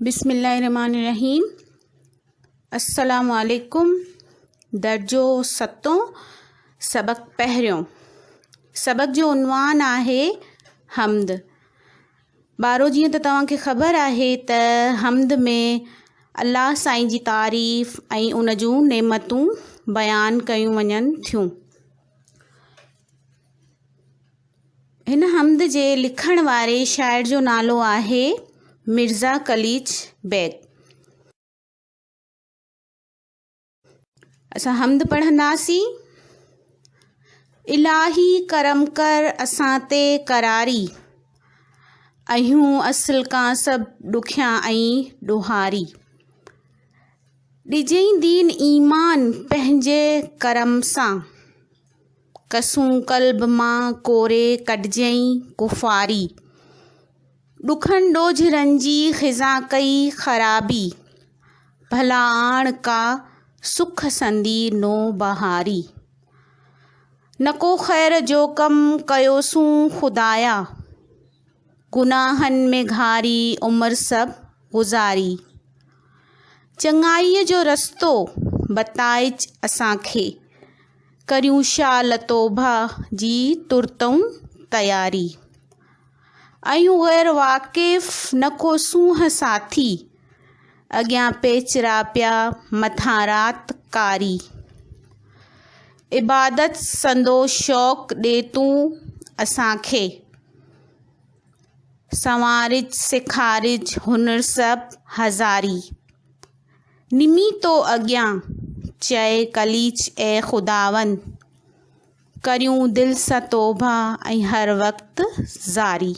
बिस्मिल्लाहिर्रहमानिर्रहीम। अस्सलामु अलैकुम। दर्जो सतों, सबक पहिरियों। सबक जो उनवान आहे हमद। ॿारो जीअं त तव्हांखे ख़बर आहे त हमद में अल्लाह साईं जी तारीफ़ ऐं उन जूं नेमतूं बयान कयूं वञनि थियूं। हिन हमद जे लिखण वारे शाइर जो नालो आहे मिर्ज़ा कलीच बैग। असां हमद पढ़ंदासीं। इलाही करम कर असां ते करारी, अहियूं असुल कां सभु ॾुखिया ऐं ॾोहारी। ॾिजईं दीन ईमान पंहिंजे करम सां, कसूं कल्ब मां कोरे कढजईं कुफारी। ॾुखनि ॾोझरनि जी ख़िज़ा कई ख़राबी, भला आण का सुख संदी नो बहारी। न को ख़ैर जो कम कयोसूं खुदाया, गुनाहनि में घारी उमिरि सभु गुज़ारी। चङाईअ जो रस्तो बताइज असांखे, करियूं शाल तौबा जी तुरतऊं तयारी। आयूं गैर वाक़िफ़ न को सूंह साथी, अॻियां पेचरा पिया मथां रात कारी। इबादत संदो शौक़ ॾे तूं असांखे, संवारिज सिखारिज हुनर सभु हज़ारी। निमी तो अॻियां चए कलीच ए खुदावन, करियूं दिलि सां तौबा ऐं हर वक़्तु ज़ारी।